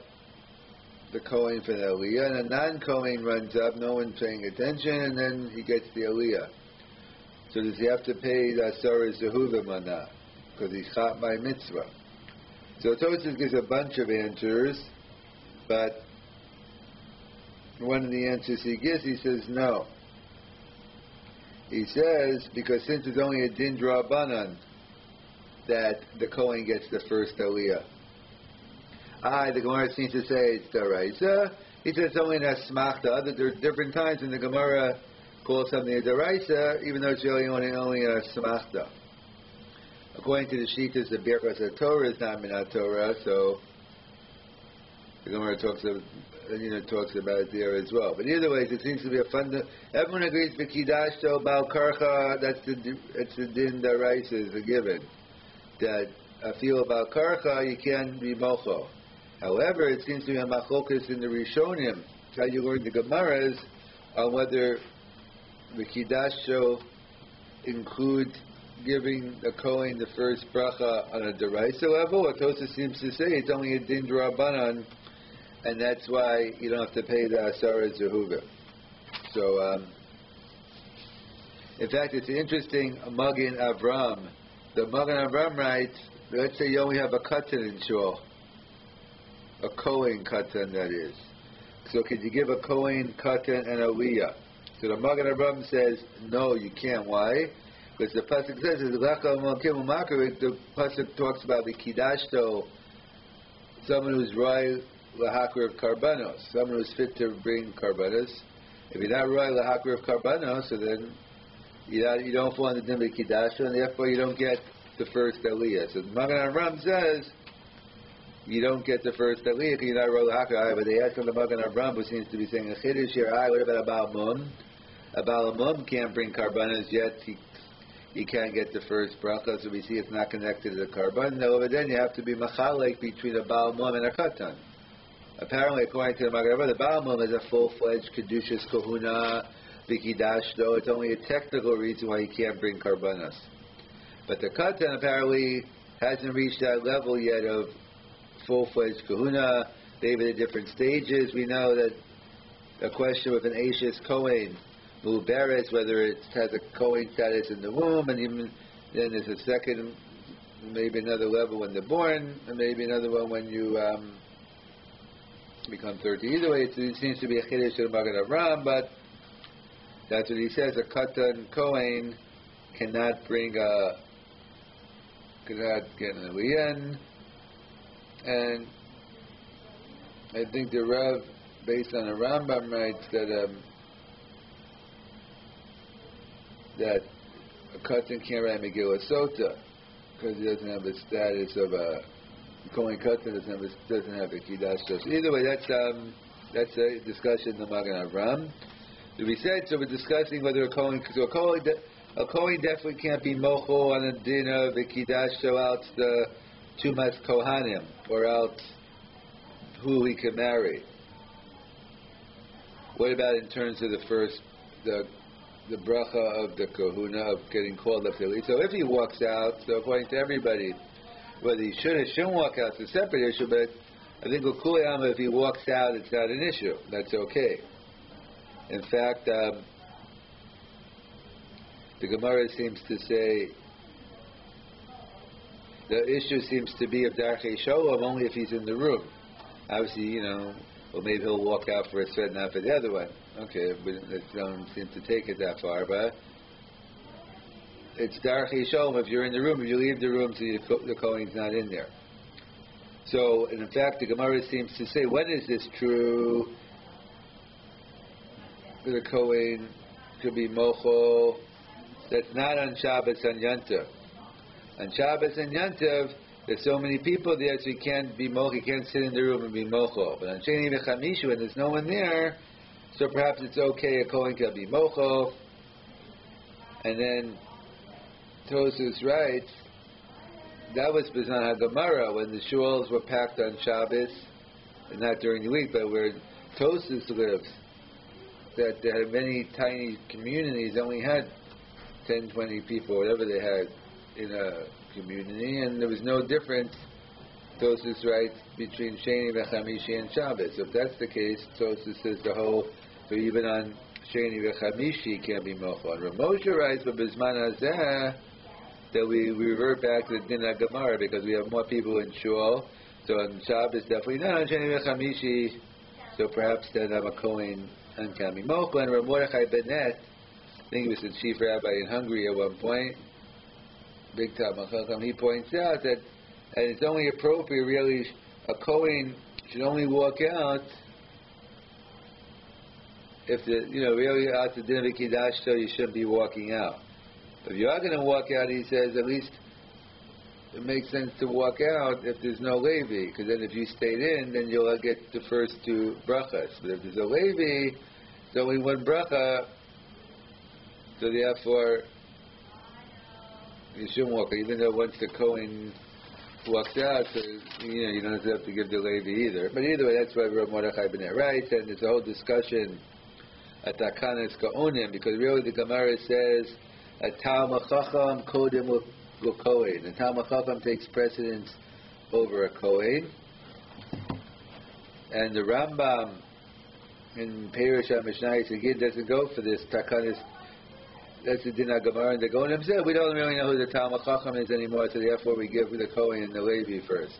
the Kohen for the aliyah, and a non-Kohen runs up, no one's paying attention, and then he gets the aliyah. So does he have to pay the asara zehuvim or not? Because he's chap by mitzvah. So Tosus gives a bunch of answers, but one of the answers he gives, he says no. He says, because since it's only a din d'Rabbanan that the Kohen gets the first aliyah. The Gemara seems to say it's d'oraisa. He says it's only an asmachta. There are different times when the Gemara calls something a d'oraisa, even though it's really only an asmachta. According to the Shitas, the Birkas Torah is not minat Torah, so the Gemara talks about it there as well. But either way, it seems to be a fundamental. Everyone agrees b'kidashto bal karcha. That's the din d'oraisa is a given. That afil bal karcha you can be mochel. However, it seems to be a machlokas in the Rishonim. How you learn the Gemaras on whether the kidashto includes giving the Kohen the first bracha on a d'oraisa level. What Tosa seems to say it's only a din d'Rabbanan, and that's why you don't have to pay the asara zehuvim. So, in fact, it's an interesting Magen Avram. The Magen Avram writes, let's say you only have a katan in shul, a Kohen katan that is. So could you give a Kohen katan and aliyah? So the Magen Avram says, no, you can't. Why? Because the pasuk says, the pasuk talks about the kidashto, someone who's roy lahakar of karbanos, someone who's fit to bring karbanos. If you're not roy lahakar of karbanos, so then you don't fall under din kidashto, and therefore you don't get the first aliyah. So the Magen Avram says you don't get the first aliyah because you're not roy lahakar. But they ask on the Magen Avram, who seems to be saying a chiddush here. What about a Baal Mum? A Baal Mum can't bring karbanos yet. He can't get the first bracha, so we see it's not connected to the karban. Now, over then you have to be machalek between a Baal Mum and a katan. Apparently, according to the Magen Avram, the Baal Mum is a full-fledged kedushas kohuna b'kidashto. It's only a technical reason why he can't bring karbanos. But the katan apparently hasn't reached that level yet of full-fledged kahuna. They've at different stages. We know that a question with an Ashes Kohen, Muberes, whether it has a Kohen status in the womb, and even then there's a second, maybe another level when they're born, and maybe another one when you become 30. Either way, it seems to be a chiddush of Magen Avram, but that's what he says. A katan Kohen cannot get an aliyah, and I think the Rav, based on a Rambam, writes that a katan can't write Megillah Sota because he doesn't have the status of a Kohen Katan doesn't have a Kiddush. So either way, that's a discussion in the Magen Avram. We said, so we're discussing whether a Kohen definitely can't be mochel on a din of a Kiddush, so out the Tumas Kohanim, or out who he can marry. What about in terms of the bracha of the kahuna, of getting called up to lead? So if he walks out, so according to everybody, whether he should or shouldn't walk out is a separate issue, but I think with Kuliyama, if he walks out, it's not an issue. That's okay. In fact, the Gemara seems to say the issue seems to be of Darchei Sholom only if he's in the room. Obviously, well, maybe he'll walk out for a thread, not for the other one. Okay, but it don't seem to take it that far, but it's Darchei Sholom if you're in the room. If you leave the room, so the Kohen's not in there. So, and in fact, the Gemara seems to say, when is this true? The Kohen could be mochel. That's not on Shabbos and Yantav. On Shabbos and Yantav, there's so many people there, so he can't be mochel. He can't sit in the room and be mochel. But on Sheni v'Chamishi, when there's no one there, so perhaps it's okay. A Kohen can be mochel. And then Tosus writes, that was Bizan HaGemara, when the shuls were packed on Shabbos, and not during the week, but where Tosus lives, that they had many tiny communities, only had 10, 20 people, whatever they had in a community, and there was no difference, Tosus writes, between Sheni v'Chamishi and Shabbos. So if that's the case, Tosus says so even on Sheni v'Chamishi can't be mochel. And Rav Moshe writes, but Bizman Hazeh, that we revert back to the Din HaGemara because we have more people in Shul. So on Shabbos, definitely not. On Sheni v'Chamishi, so perhaps then I'm a Kohen and can be mochel. And Rav Mordechai Benet, I think he was the chief rabbi in Hungary at one point, big Talmud Chacham, he points out that, and it's only appropriate, really, a Kohen should only walk out if really out to dinner Kiddush, so you shouldn't be walking out. If you are going to walk out, he says, at least it makes sense to walk out if there's no Levi, because then if you stayed in, then you'll get the first two brachas. But if there's a Levi, it's only one bracha, so therefore you shouldn't walk out, even though once the Kohen walks out, so, you don't have to give the Levi either. But either way, that's why Rav Mordechai Benet writes, and there's a whole discussion at Takanas Kohanim, because really the Gemara says, a Talmud Chacham Kodim L'Kohen. The Talmud Chacham takes precedence over a Kohen. And the Rambam in Perush HaMishnah again doesn't go for this Takanas. That's the Din HaGemara, and the Kohanim said, we don't really know who the Talmud Chacham is anymore, so therefore we give the Kohen and the Levi first.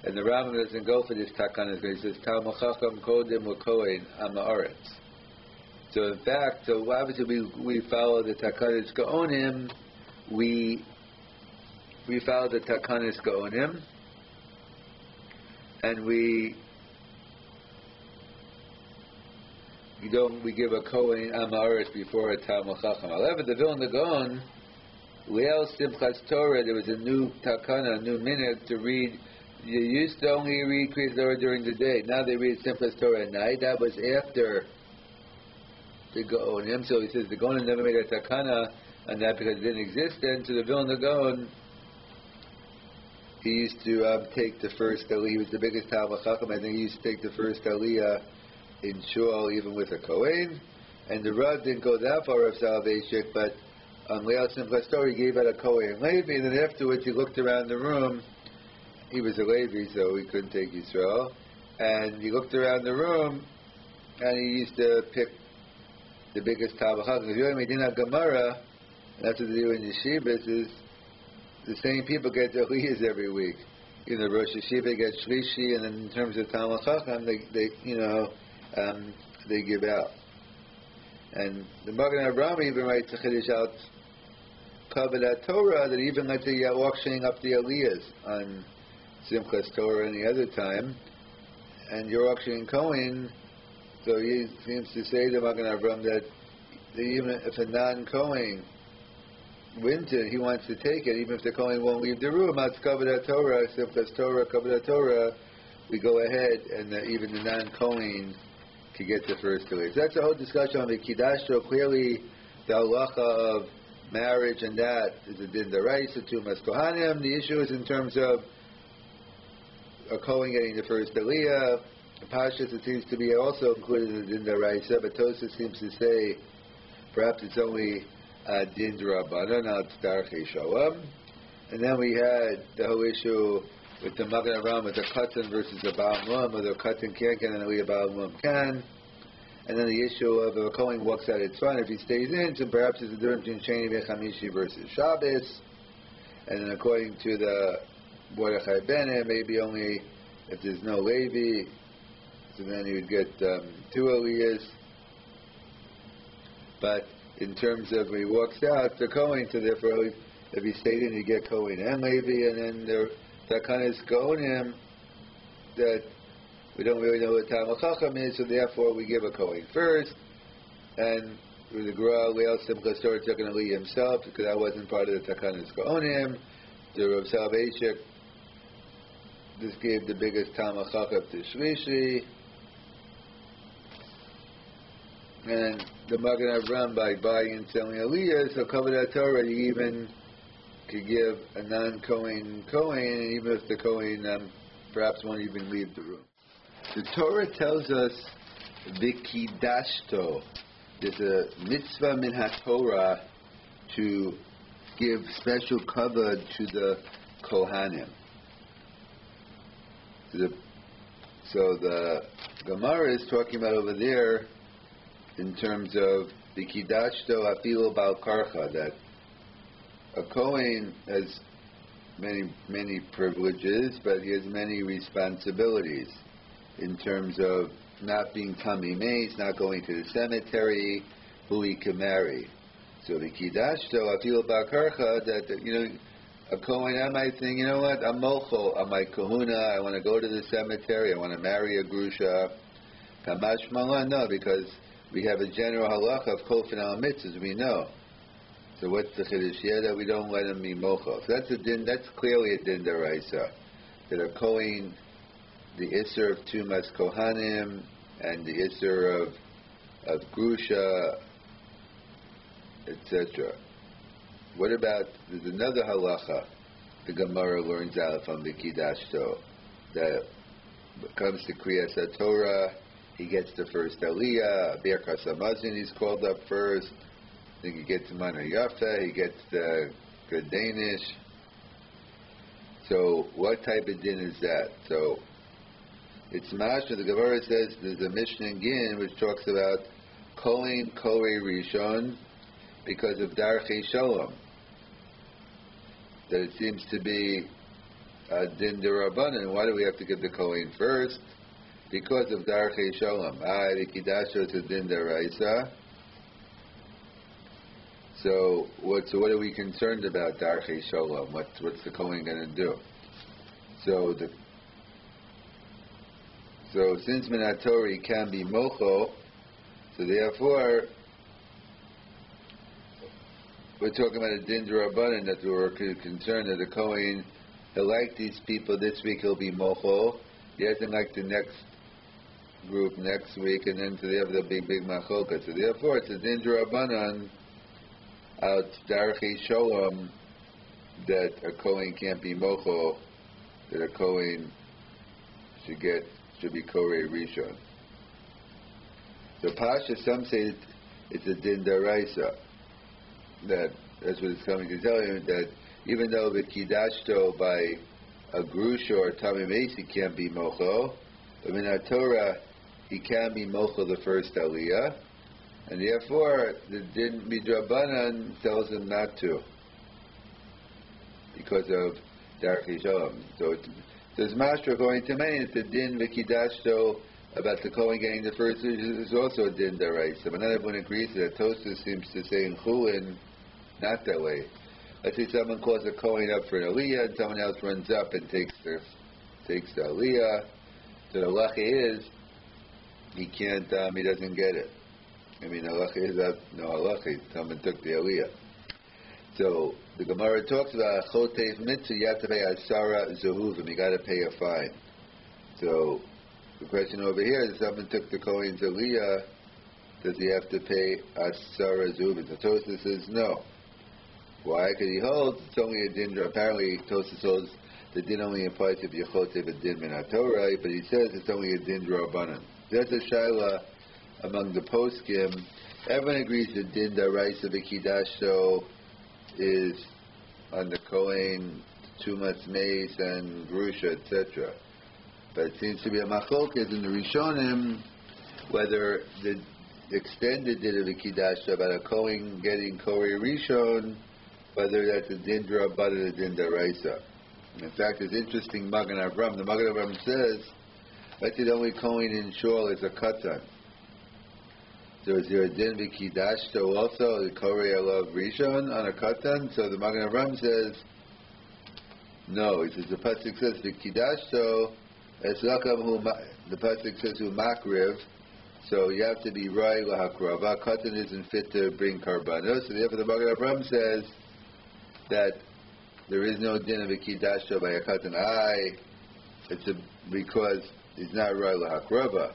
And the Rambam doesn't go for this Takanas, he says, Talmud Chacham Kodim L'Kohen Am Haaretz. So in fact, obviously we follow the Takanas Kohanim, we follow the Takanas Kohanim, and we give a Kohen Am Haaretz before a Talmud Chacham. However, the Vilna Gaon, Leil Simchas Torah, there was a new Takana, a new minute to read. You used to only read Kriyas Torah during the day. Now they read Simchas Torah at night. That was after the Gaonim. So he says the Gaonim never made a Takana on that because it didn't exist then. To the Vilna Gaon, he used to take the first Aliyah. He was the biggest Talmud Chacham. I think he used to take the first Aliyah in Shul, even with a Kohen. And the Rav didn't go that far of salvation, but on Leil Simchas Torah, he gave out a Kohen Levi, and then afterwards he looked around the room. He was a Levi, so he couldn't take Yisrael. And he looked around the room, and he used to pick the biggest Talmud Chacham. If you only didn't have Gemara, that's what they do in yeshivas, is the same people get the Aliyahs every week. Rosh Yeshiva gets Shlishi, and then in terms of Talmud Chacham, they give out. And the Magen Avraham even writes a Chiddush out Kavod Torah that even lets you auctioning up the Aliyahs on Simchas Torah any other time, and you're auctioning Kohen. So he seems to say to Magen Avraham that even if a non-Kohen wins it, he wants to take it, even if the Kohen won't leave the room. It's Kavod Torah. So if there's Torah, Kavod Torah, we go ahead, and even the non-Kohen can get the first Aliyah. So that's a whole discussion on the Kiddush. So clearly, the halacha of marriage and that is a din d'oraisa to Mas Kohanim. The issue is in terms of a Kohen getting the first Aliyah. Pashas, it seems to be also included in din d'oraisa, but Tosafos seems to say perhaps it's only din d'Rabbanan, not Darchei Shalom. And then we had the whole issue with the Magen Avraham with the Katan versus the Baal Mum, whether a Katan can't get an Aliyah, Baal Mum can. And then the issue of if a Kohen walks out, it's fine. If he stays in, so perhaps there's a difference between Sheni V'Chamishi versus Shabbos. And then according to the Mordechai Bennett, maybe only if there's no Levi, so then he would get 2 Aliyahs. But in terms of when he walks out, the Kohen, so therefore if he stayed in, he'd get Kohen and Levi, and then that kind of Kohanim that we don't really know what Talmud Chacham is, so therefore we give a Kohen first, and with the Gra, Leil Simcha started taking a Aliyah himself, because that wasn't part of the Takanas Kohanim. The Rav Soloveitchik just gave the biggest Talmud Chacham to Shlishi, and the Magen Avraham by buying and selling Aliyah, so Kavod Torah, you even could give a non-Kohen, and even if the Kohen perhaps won't even leave the room. The Torah tells us, V'kidashto, there's a mitzvah min ha-Torah to give special kavod to the Kohanim. So the Gemara is talking about over there in terms of V'kidashto afilo bal karcha, that a Kohen has many privileges, but he has many responsibilities in terms of not being Tami Meis, not going to the cemetery, who he can marry. So the Kiddashto, Afil Bakarcha, that, a Kohen, I might think, you know what, I'm Mocho, I'm my Kahuna, I want to go to the cemetery, I want to marry a Grusha. Kamash Malan, no, because we have a general halacha of Kofin al Mitzvahs, we know. So what's the Chiddush here? That we don't let him be Mocho. So that's a din, that's clearly a din d'oraisa. That a Kohen, the Isser of Tumas Kohanim, and the Isser of Grusha, etc. What about, there's another halacha the Gemara learns out from the Kiddashto, that when it comes to Kriyas HaTorah, he gets the first Aliyah, Birkas HaMazon, he's called up first, then he gets Mana Yafa, he gets the Good Danish. So what type of din is that? So it's Mashma, the Gemara says, there's a Mishnah in Gin which talks about Kohen Korei Rishon because of Darchei Shalom. That it seems to be a din d'Rabbanan. Why do we have to give the Kohen first? Because of Darchei Shalom. The Kiddusha is a din d'Oraisa. So what are we concerned about Darchei Shalom? What's the Kohen going to do? So since Minat Torah he can be Mocho, so therefore we're talking about a din d'Rabbanan, that we're concerned that the Kohen, he'll like these people this week, he'll be Mocho. He hasn't like the next group next week, and then so they have the big machoka. So therefore it's a din d'Rabbanan out Darchei Shalom that a Kohen can't be Mocho, that a Kohen should be Korei Rishon. So Pasha, some say it's a din d'Oraisa. That's what it's coming to tell you, that even though the Kiddashto by a Grusha or Tami Meis he can't be Mocho, but in our Torah he can be Mocho the first Aliyah, and therefore the din midrabanan tells him not to, because of Darchei Shalom. So there's Mashra going to many, it's a din v'kidashto about the Kohen getting the first, is also a din d'oraisa. But not everyone agrees that. Tosafos seems to say in Chulin, not that way. Let's say someone calls a Kohen up for an Aliyah, and someone else runs up and takes the Aliyah. So the halacha is, he doesn't get it. I mean, the halacha is that, no halacha, someone took the Aliyah. So the Gemara talks about chotev mitzvah. You have to pay asara zehuvim. You got to pay a fine. So the question over here is: someone took the Kohen's aliyah, does he have to pay asara zehuvim? So Tosfos says no. Why? Because he holds it's only a din. Apparently, Tosfos holds the din only applies if you chotev a din min haTorah, but he says it's only a din drabanan. That's a shaila among the poskim. Everyone agrees that din daraisa v'kidashto is on the Kohen, Tumas Meis and Grusha, etc. But it seems to be a machlokes in the Rishonim whether the extended din of the Kiddush about a Kohen getting Korei Rishon, whether that's a din d'Rabbanan or a din d'Oraisa. In fact, it's interesting. Magen Avram. The Magen Avram says that's the only Kohen in Shul is a katan. So is there a din v'kidashto also, the Korei Alav Rishon on a katan? So the Magen Avram says, no. He says the pasuk says v'kidashto, the pasuk says hu makriv, so you have to be rai lahakrava. Katan isn't fit to bring karbanos. So therefore the Magen Avram says that there is no din of v'kidashto by a katan. Because he's not rai lahakrava.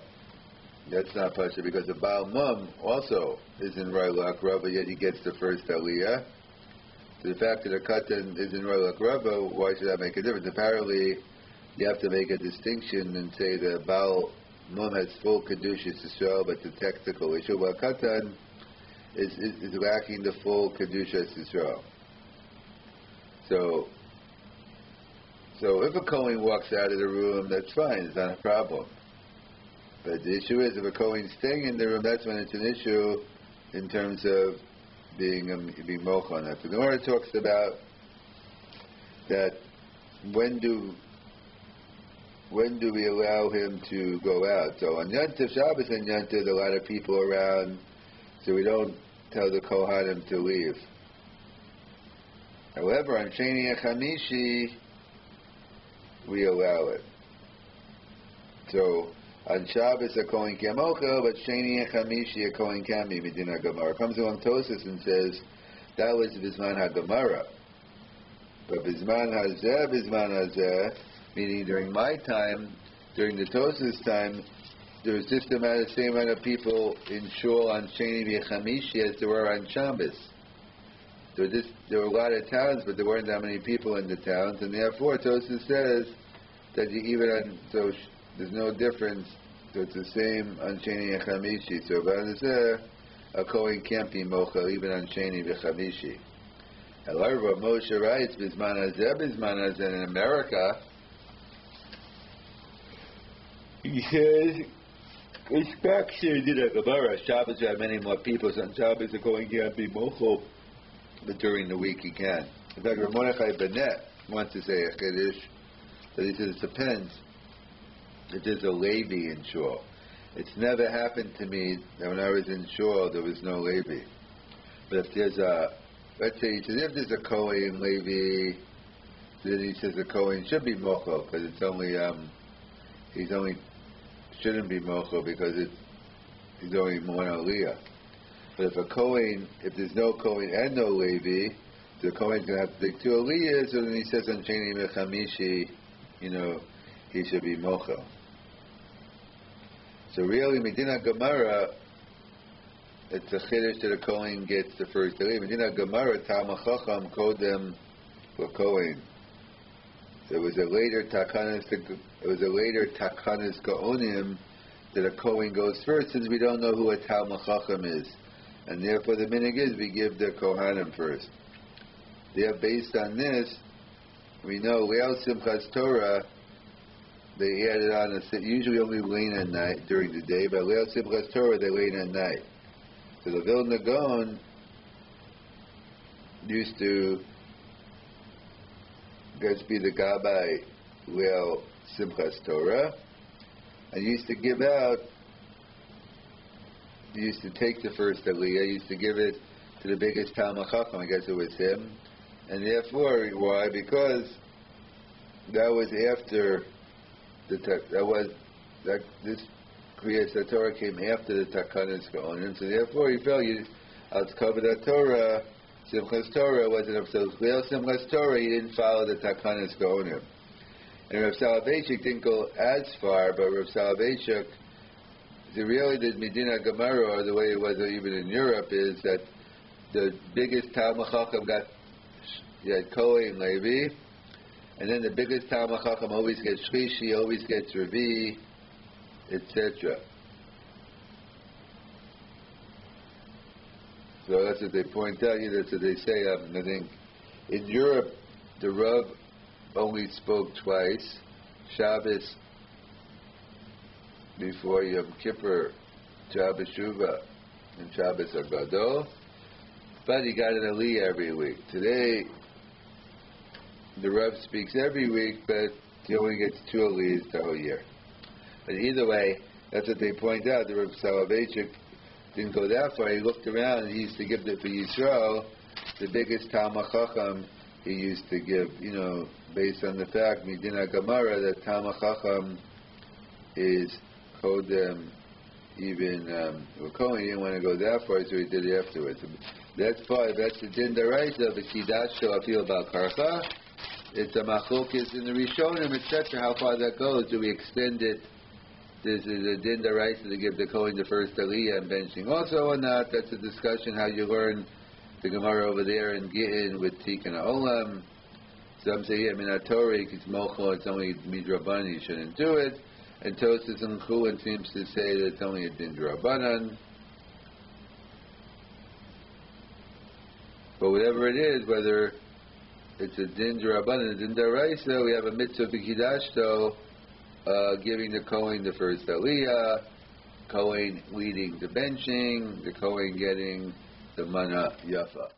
That's not pasha because the Baal Mum also is in Rai L'Akrava, yet he gets the first Aliyah. So the fact that a Katan is in Rai L'Akrava, why should that make a difference? Apparently, you have to make a distinction and say the Baal Mum has full Kedushas Yisrael, but the technical issue about Katan is lacking the full Kedushas Yisrael. So if a Kohen walks out of the room, that's fine, it's not a problem. But the issue is, if a Kohen's staying in the room, that's when it's an issue in terms of being mocha on that. So the Gemara talks about that when do we allow him to go out? So on Yantiv, Shabbos and Yantiv, there are a lot of people around, so we don't tell the Kohanim to leave. However, on Sheni and Chamishi, we allow it. So on Shabbos, a Kohen can mocha, but Sheni and Chamishi, a Kohen can be Medina Gemara. Comes along Tosfos and says that was Bizman HaGemara, but Bizman Hazeh, meaning during my time, during the Tosfos time, there was just the same amount of people in Shul on Sheni and Chamishi as there were on Shabbos. There were a lot of towns, but there weren't that many people in the towns, and therefore Tosfos says that there's no difference. So it's the same on Sheni and Chamishi. So Vanazeh, a Kohen can't be mochel even on Sheni v'Chamishi. However, Moshe writes, Bizman Hazeh, in America, he says, inspection did a Gemara. Shabbos you have many more people. So on Shabbos the Kohen can't be mochel, but during the week he can. In fact, Rav Mordechai Bennett wants to say a Kiddush, but he says it depends. If there's a Levi in Shul. It's never happened to me that when I was in Shul there was no Levi. But if there's let's say he says if there's a Kohen Levi, then he says the Kohen should be mochel because it's only shouldn't be mochel because he's only one aliyah. But if there's no Kohen and no Levi, the Kohen's going to have to take two aliyahs, so then he says on Sheni Mechamishi, he should be mochel. So really, Medina Gemara, it's a chiddush that a Kohen gets the first aliyah. Medina Gemara, Talmud Chacham Kodem Kohen. So it was a later Takanas Gaonim that a Kohen goes first, since we don't know who a Talmud Chacham is, and therefore the minhag is we give the Kohanim first. Based on this, we know Leil Simchas Torah. They added on usually only lane at night during the day, but Leil Simchas Torah they lane at night. So the Vilna Gaon used to be the Gabbai Leil Simchas Torah, and used to give out. He used to take the first Aliyah, used to give it to the biggest Talmud Chacham. I guess it was him, and therefore why? Because that was after. This Kriyas Torah came after the Takanas Gaonim, so therefore he felt I'll cover that Torah Simchas Torah wasn't of so Leil Simchas Torah. He didn't follow the Takanas Kohanim. And Rav Soloveitchik didn't go as far, but Rav Soloveitchik, really the Medina Gemara, or the way it was even in Europe, is that the biggest Talmud Chacham got, you had Kohen, Levi, and then the biggest Talmud Chacham always gets Shlishi, always gets Rabbi, etc. So that's what they point out. That's what they say. I think in Europe, the Rav only spoke twice, Shabbos before Yom Kippur, Shabbos Shuvah, and Shabbos Agadol, but he got an Aliyah every week. Today, the Rav speaks every week, but he only gets 2 Aliyahs the whole year. But either way, that's what they point out. The Rav Soloveitchik didn't go that far. He looked around and he used to give the for Yisrael, the biggest Talmud Chacham, he used to give, based on the fact, Medina Gemara, that Talmud Chacham is Kodem, even Kohen. He didn't want to go that far, so he did it afterwards. That's the Din D'Oraisa of the Kiddush Afil Bal Karcha. It's a Machlokes in the Rishonim, etc. How far that goes? Do we extend it? This is a Din D'Oraisa to give the Kohen the first Aliyah and benching also or not? That's a discussion how you learn the Gemara over there in Gittin with Tikkun Olam. Some say, Minat Torah, it's Mocho, it's only Midrabanan, you shouldn't do it. And Tosas and Chulin seems to say that it's only a Din D'Rabanan. But whatever it is, whether it's a Din D'Rabanan, a Din D'Oraisa, we have a mitzvah b'Kiddush, giving the Kohen the first Aliyah, Kohen leading the benching, the Kohen getting the Mana Yafa.